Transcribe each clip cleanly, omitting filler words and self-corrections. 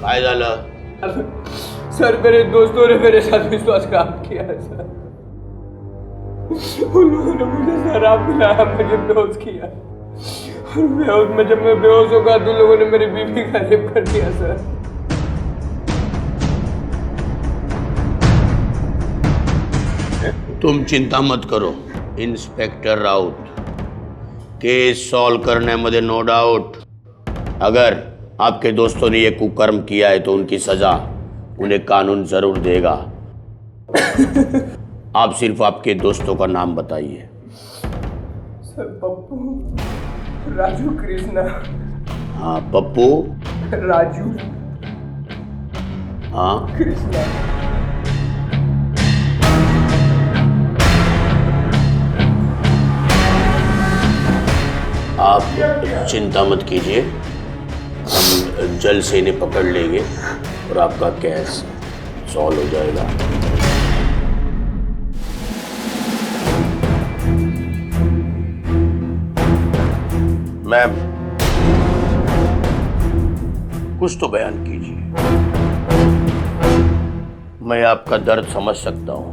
काय झालं? सर मेरे दोस्तों ने मेरे साथ विश्वासघात किया है सर। उन लोगों ने मुझे शराब पिलाया, मुझे बेहोश किया और जब मैं बेहोश हो गया तो उन लोगों ने मेरी बीवी का रेप कर दिया सर। तुम चिंता मत करो इंस्पेक्टर राउत, केस सॉल्व करने मध्ये नो डाउट। अगर आपके दोस्तों ने ये कुकर्म किया है तो उनकी सजा उन्हें कानून जरूर देगा। आप सिर्फ आपके दोस्तों का नाम बताइए। सर पप्पू, राजू, कृष्णा। हाँ पप्पू, राजू, हाँ कृष्णा। आप चिंता मत कीजिए, हम जल्द से इन्हें पकड़ लेंगे और आपका केस सॉल्व हो जाएगा। मैम, कुछ तो बयान कीजिए। मैं आपका दर्द समझ सकता हूं।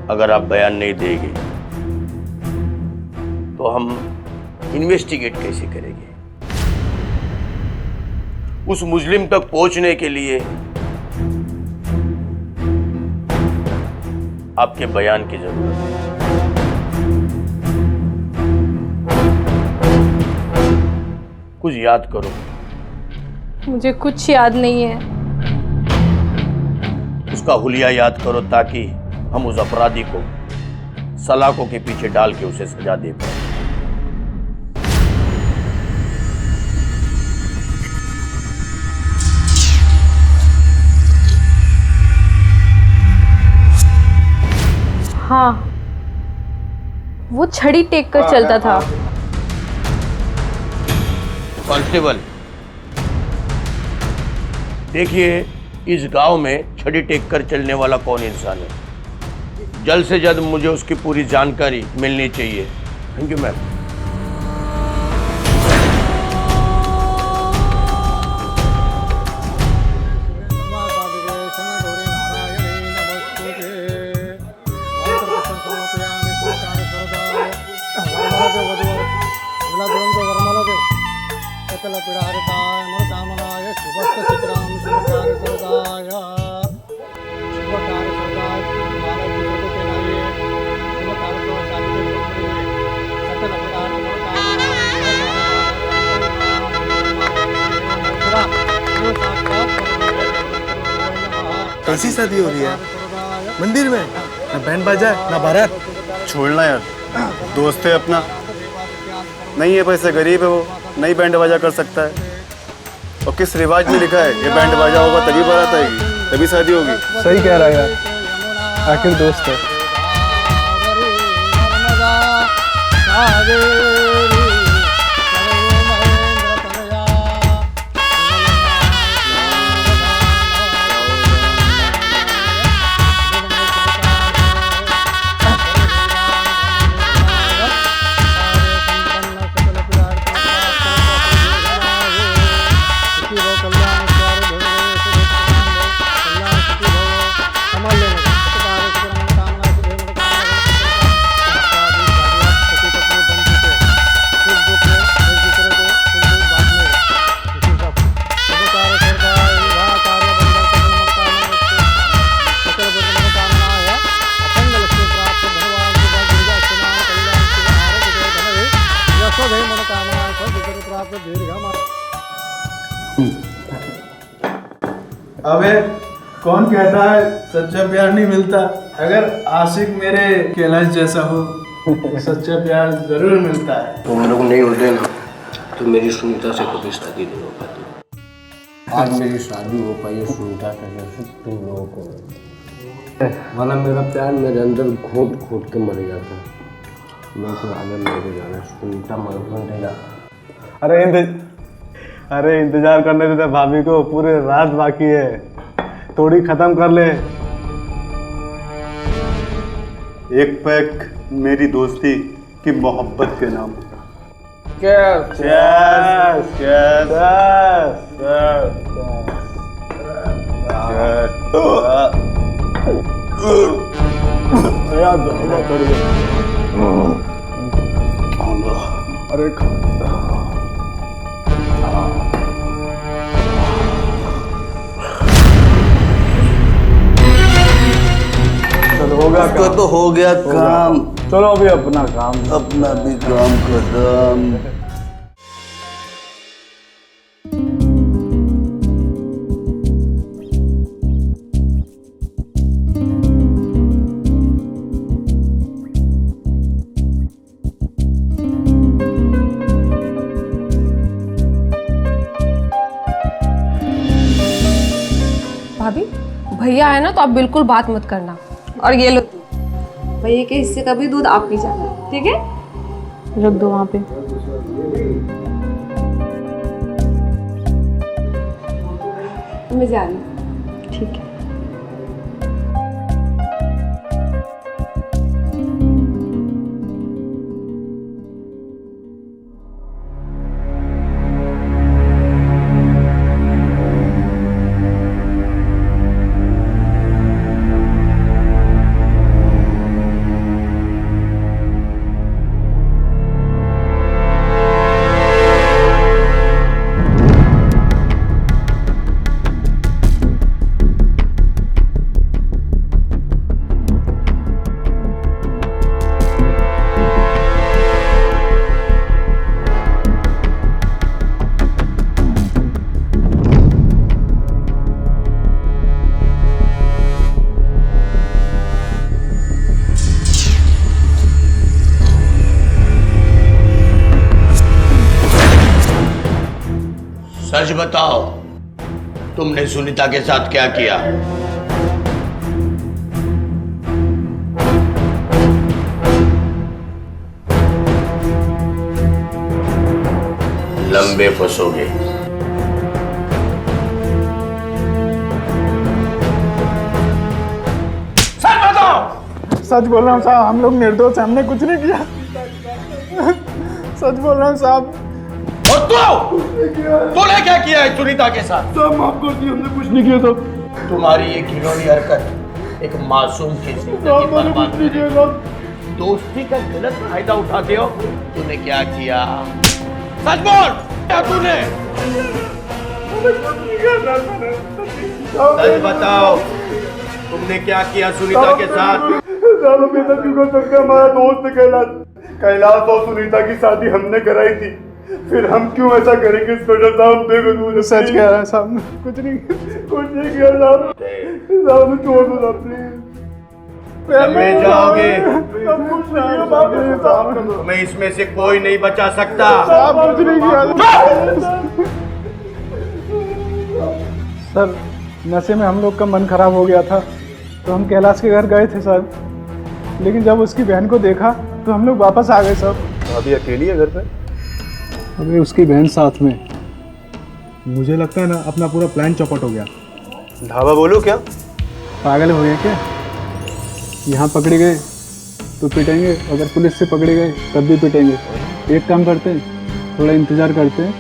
अगर आप बयान नहीं देंगे तो हम इन्वेस्टिगेट कैसे करेंगे? उस मुस्लिम तक पहुंचने के लिए आपके बयान की जरूरत है। कुछ याद करो। मुझे कुछ याद नहीं है। उसका हुलिया याद करो ताकि हम उस अपराधी को सलाखों के पीछे डाल के उसे सजा दे पाए। हाँ, वो छड़ी टेक कर चलता था। कांस्टेबल, देखिए इस गांव में छड़ी टेक कर चलने वाला कौन इंसान है। जल्द से जल्द मुझे उसकी पूरी जानकारी मिलनी चाहिए। Thank you ma'am. कैसी शादी हो रही है? मंदिर में? ना बैंड बाजा है ना बारात। छोड़ना यार, दोस्त है अपना। नहीं है पैसे, गरीब है वो, नहीं बैंड बाजा कर सकता है। और किस रिवाज में लिखा है ये बैंड बाजा होगा तभी बारात आएगी, तभी शादी होगी। सही कह रहा है यार, आखिर दोस्त है। अबे कौन कहता है सच्चा प्यार नहीं मिलता? अगर आशिक मेरे कैलाश जैसा हो तो सच्चा प्यार जरूर मिलता है। तुम लोग नहीं होते ना तो मेरी सुनीता से कभी शादी नहीं हो पाती। आज मेरी शादी हो पाई है सुनीता से, तुम लोगों को, वरना मेरा प्यार मेरे अंदर घोट घोट के मर जाता। मैं तो आनंद लेके जाना, सुनीता मर जाता। अरे इंतजार करने देते भाभी को, पूरे रात बाकी है, थोड़ी खत्म कर ले। एक पैक मेरी दोस्ती की मोहब्बत के नाम। Cheers. Cheers. Cheers. अरे चलो हो गया उसका तो हो गया काम। चलो अभी अपना काम। अपना भी काम खत्म। भाभी भैया आए ना तो आप बिल्कुल बात मत करना। और ये लो भैया के हिस्से का भी दूध आप पी जाना, ठीक है? रख दो वहाँ पे। मैं जा रही हूँ। ठीक है। सच बताओ, तुमने सुनीता के साथ क्या किया? लंबे फंसोगे। सच बोल रहा हूँ साहब, हम लोग निर्दोष हैं, हमने कुछ नहीं किया। सच बोल रहा हूँ साहब। और तूने क्या किया है सुनीता के साथ? साहब माफ कर दिए, हमने कुछ नहीं किया साहब। तुम्हारी ये घिनौनी हरकत एक मासूम की जिंदगी बर्बाद कर देगी। दोस्ती का गलत फायदा उठाते हो। तूने क्या किया? सच बोल, क्या तूने? सच बताओ, तुमने क्या किया सुनीता के साथ? सालों ऐसा क्यों कर सकते? हमारा दोस्त कैलाश और सुनीता की शादी हमने कराई थी, फिर हम क्यों ऐसा करेंगे? इंस्पेक्टर साहब देखो, सच कह रहा है साहब, कुछ नहीं किया साहब। साहब छोड़ दो साहब प्लीज। में जाओगे, कुछ नहीं किया साहब। तुम्हें इसमें से कोई नहीं बचा सकता। साहब कुछ नहीं किया सर। नशे में हम लोग का मन खराब हो गया था तो हम कैलाश के घर गए थे सर, लेकिन जब उसकी बहन को देखा तो हम लोग वापस आ गए सर। अभी अकेली है घर पे? अबे उसकी बहन साथ में। मुझे लगता है ना अपना पूरा प्लान चौपट हो गया। ढाबा बोलूं क्या? पागल हो गए क्या? यहाँ पकड़े गए तो पिटेंगे, अगर पुलिस से पकड़े गए तब भी पिटेंगे। एक काम करते हैं, थोड़ा इंतज़ार करते हैं,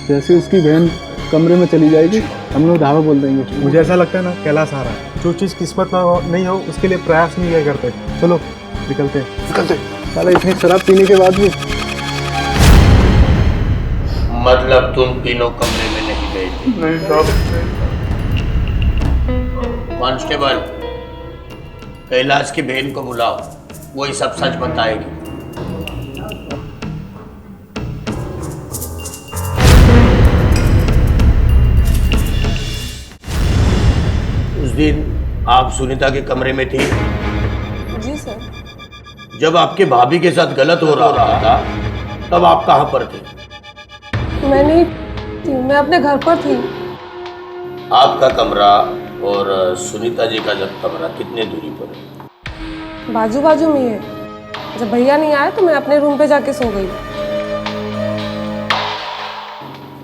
जैसे उसकी बहन कमरे में चली जाएगी हम लोग ढाबा बोल देंगे। मुझे ऐसा लगता है ना कैलाश आ रहा है। जो चीज़ किस्मत में नहीं हो उसके लिए प्रयास नहीं किया करते। चलो निकलते साला, इतनी शराब पीने के बाद भी। मतलब तुम तीनों कमरे में नहीं गए थे? नहीं साहब। कांस्टेबल, कैलाश की बहन को बुलाओ, वही सब सच बताएगी। उस दिन आप सुनीता के कमरे में थी? जी सर। जब आपके भाभी के साथ गलत हो रहा था तब आप कहाँ पर थे? मैं नहीं थी, मैं अपने घर पर थी। आपका कमरा और सुनीता जी का जब कमरा कितने दूरी पर है? बाजू बाजू में ही है। जब भैया नहीं आए तो मैं अपने रूम पे जाके सो गई।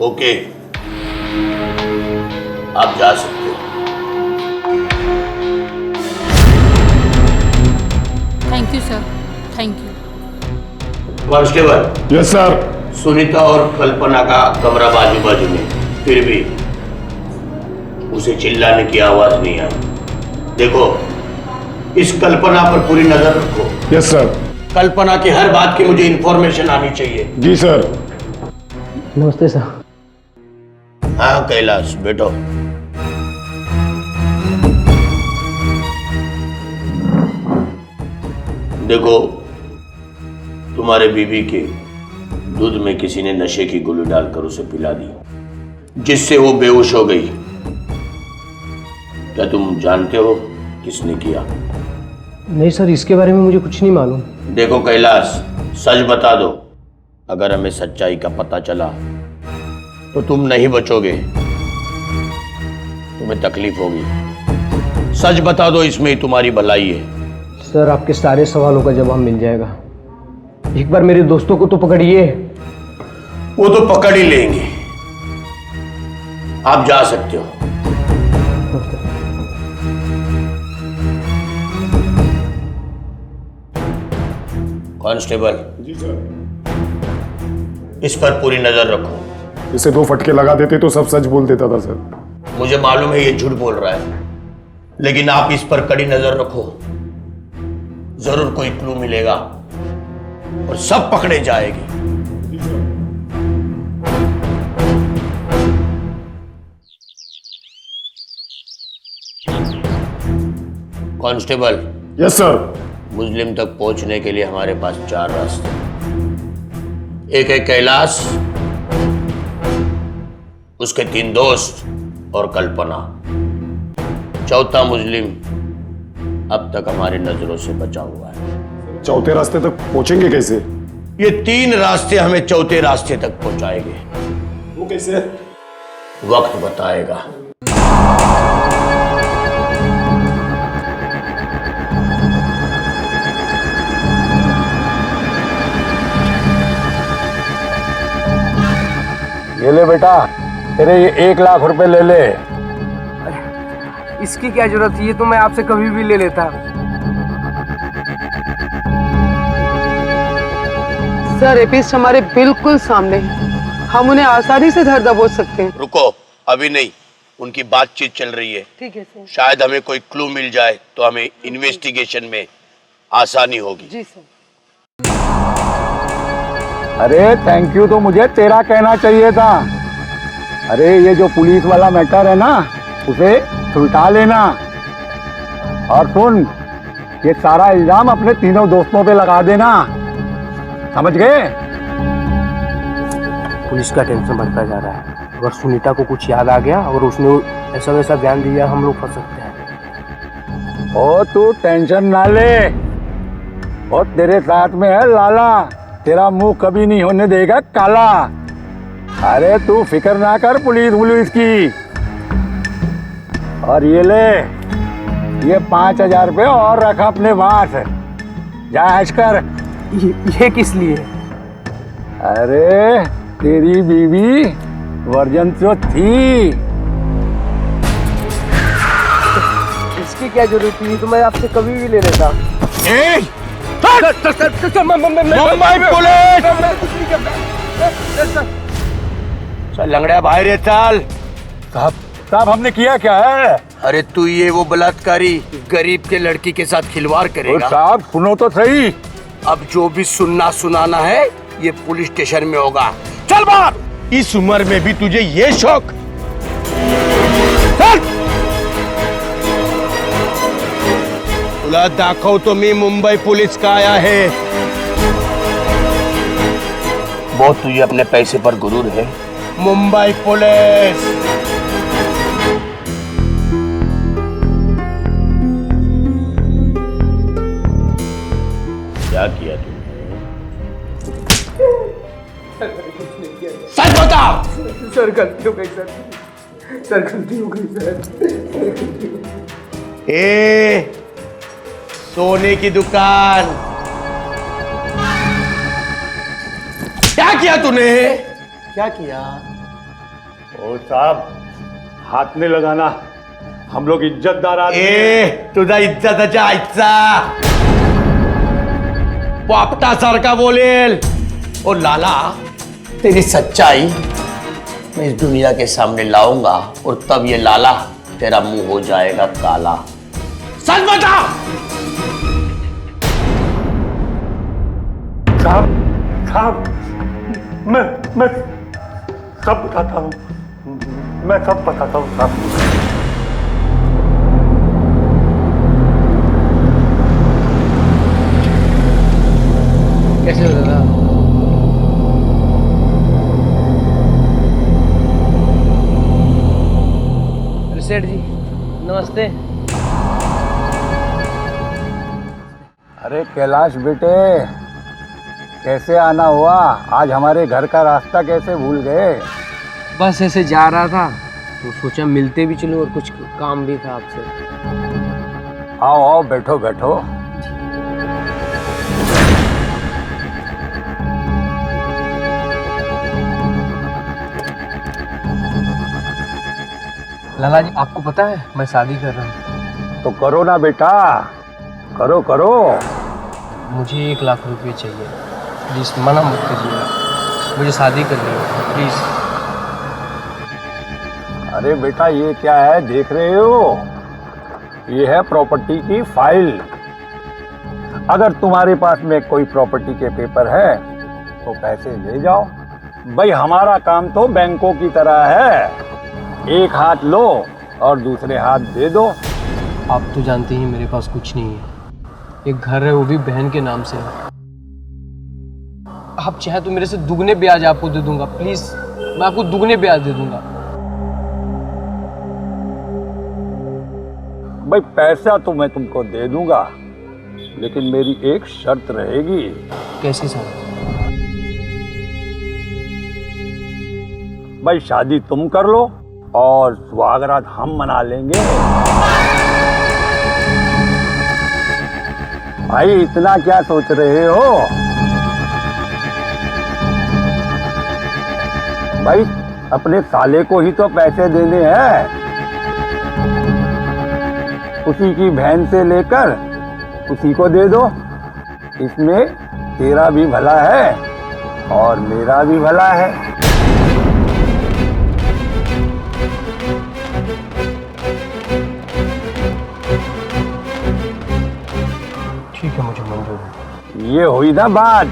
ओके, आप जा सकते हो। Thank you sir, thank you. Constable, yes sir. Sunita और कल्पना का कमरा बाजू बाजू में, फिर भी उसे चिल्लाने की आवाज नहीं आई। देखो, इस कल्पना पर पूरी नजर रखो। Yes sir. कल्पना की हर बात की मुझे इंफॉर्मेशन आनी चाहिए। जी सर। नमस्ते सर। हाँ कैलाश, बैठो। देखो, तुम्हारे बीबी के दूध में किसी ने नशे की गोली डालकर उसे पिला दी, जिससे वो बेहोश हो गई। क्या तुम जानते हो किसने किया? नहीं सर, इसके बारे में मुझे कुछ नहीं मालूम। देखो कैलाश, सच बता दो। अगर हमें सच्चाई का पता चला तो तुम नहीं बचोगे, तुम्हें तकलीफ होगी। सच बता दो, इसमें ही तुम्हारी भलाई है। सर, आपके सारे सवालों का जवाब मिल जाएगा। एक बार मेरे दोस्तों को तो पकड़िए। वो तो पकड़ ही लेंगे। आप जा सकते हो। कांस्टेबल। जी सर। इस पर पूरी नजर रखो। इसे 2 फटके लगा देते तो सब सच बोल देता था सर। मुझे मालूम है ये झूठ बोल रहा है, लेकिन आप इस पर कड़ी नजर रखो। जरूर कोई क्लू मिलेगा और सब पकड़े जाएंगे। कांस्टेबल। Yes sir. मुस्लिम तक पहुंचने के लिए हमारे पास 4 रास्ते। एक है कैलाश, उसके 3 दोस्त और कल्पना। चौथा मुस्लिम अब तक हमारी नजरों से बचा हुआ है। चौथे रास्ते तक पहुंचेंगे कैसे? ये 3 रास्ते हमें चौथे रास्ते तक पहुंचाएंगे। वो कैसे? वक्त बताएगा। ये ले बेटा, तेरे ये 1 लाख रुपए ले ले। इसकी क्या जरूरत है? ये तो मैं आपसे कभी भी ले लेता। सर, एपिस्ट हमारे बिल्कुल सामने है, हम उन्हें आसानी से धर दबोच सकते हैं। रुको, अभी नहीं, उनकी बातचीत चल रही है। ठीक है सर। शायद हमें कोई क्लू मिल जाए तो हमें इन्वेस्टिगेशन में आसानी होगी। जी सर। अरे थैंक यू तो मुझे तेरा कहना चाहिए था। अरे ये जो पुलिस वाला मैटर है ना, उसे सुलटा लेना। और सुन, ये सारा इल्जाम अपने तीनों दोस्तों पे लगा देना, समझ गए? पुलिस का टेंशन बढ़ता जा रहा है। अगर सुनीता को कुछ याद आ गया और उसने ऐसा वैसा बयान दिया, हम लोग फंस सकते हैं। ओ तू टेंशन ना ले, और तेरे साथ में है लाला, तेरा मुंह कभी नहीं होने देगा काला। अरे तू फिक्र ना कर पुलिस की। और ये ले, ये 5000 रुपये और रखा अपने पास, जा ऐश कर। ये किस लिए? अरे तेरी बीवी वर्जन तो थी। इसकी क्या जरूरत थी? तो मैं आपसे कभी भी ले लेता। मुंबई पुलिस! चल लंगड़ा बाहर है, चल। साहब हमने किया क्या है? अरे तू ये वो बलात्कारी गरीब के लड़की के साथ खिलवाड़ करेगा? साहब सुनो तो सही। अब जो भी सुनना सुनाना है ये पुलिस स्टेशन में होगा। चल बाहर। इस उम्र में भी तुझे ये शौक? चल। तुला दाखव तो मी मुंबई पुलिस का आया है। बहुत तुझे अपने पैसे पर गुरूर है। मुंबई पुलिस। क्या किया तुमने? सच बताओ। सर गलती हो गई सर। सर गलती हो गई सर। ए सोने की दुकान, क्या किया तूने? क्या किया? ओ साहब, हाथ में लगाना, हम लोग इज्जतदार आदमी हैं। ए तुझा इज्जताच्या आईचा पोपटा सारखा बोलेल। ओ लाला, तेरी सच्चाई मैं इस दुनिया के सामने लाऊंगा और तब ये लाला तेरा मुंह हो जाएगा काला। सच बता। साहब मैं सब बताता हूँ, मैं सब बताता हूँ साहब। कैसे हो दादा? सेठ जी नमस्ते। अरे कैलाश बेटे, कैसे आना हुआ? आज हमारे घर का रास्ता कैसे भूल गए? बस ऐसे जा रहा था तो सोचा मिलते भी चलूं और कुछ काम भी था आपसे। आओ आओ, बैठो बैठो। लाला जी आपको पता है मैं शादी कर रहा हूँ। तो करो ना बेटा, करो करो। मुझे 1 लाख रुपए चाहिए, प्लीज मना मत कीजिएगा, मुझे शादी करनी है प्लीज। अरे बेटा ये क्या है देख रहे हो? ये है प्रॉपर्टी की फाइल। अगर तुम्हारे पास में कोई प्रॉपर्टी के पेपर है तो पैसे ले जाओ। भाई हमारा काम तो बैंकों की तरह है, एक हाथ लो और दूसरे हाथ दे दो। आप तो जानते ही मेरे पास कुछ नहीं है, एक घर है वो भी बहन के नाम से है। आप चाहे तो मेरे से दुगने ब्याज आपको दे दूंगा, प्लीज मैं आपको दुगने ब्याज दे दूंगा। भाई पैसा तो मैं तुमको दे दूंगा, लेकिन मेरी एक शर्त रहेगी। कैसी शर्त? भाई शादी तुम कर लो और सुहागरात हम मना लेंगे। भाई इतना क्या सोच रहे हो? भाई अपने साले को ही तो पैसे देने हैं, उसी की बहन से लेकर उसी को दे दो। इसमें तेरा भी भला है और मेरा भी भला है। ठीक है, मुझे मंजूर है। ये हुई ना बात।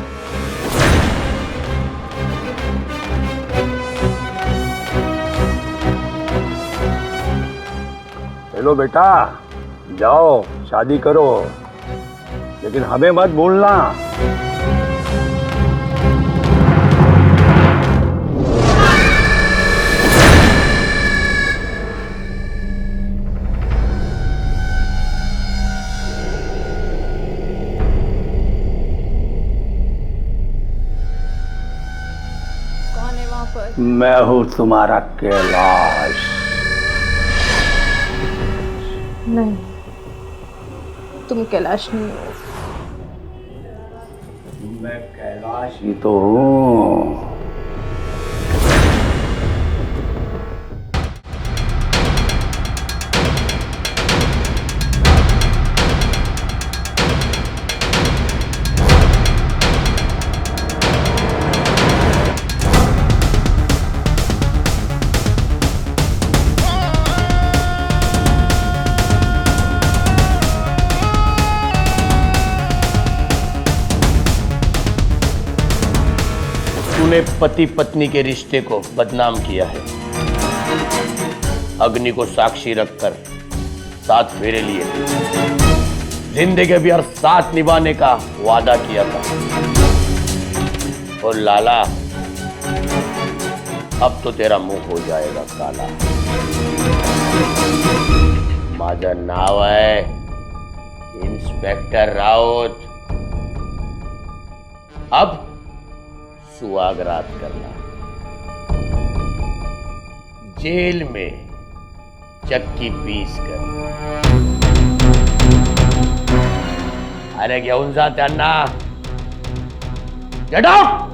चलो बेटा जाओ शादी करो, लेकिन हमें मत भूलना। कौन है वहाँ पर? मैं हूँ तुम्हारा कैलाश। नहीं, तुम कैलाश नहीं हो। मैं कैलाश ही तो हूँ। तूने पति पत्नी के रिश्ते को बदनाम किया है। अग्नि को साक्षी रखकर 7 फेरे लिए, जिंदगी भर साथ निभाने का वादा किया था। और लाला अब तो तेरा मुंह हो जाएगा काला। माझं नाव है इंस्पेक्टर राउत। अब सुहागरात करना, जेल में चक्की पीस कर। अरे घेऊन जा त्यांना। Get out.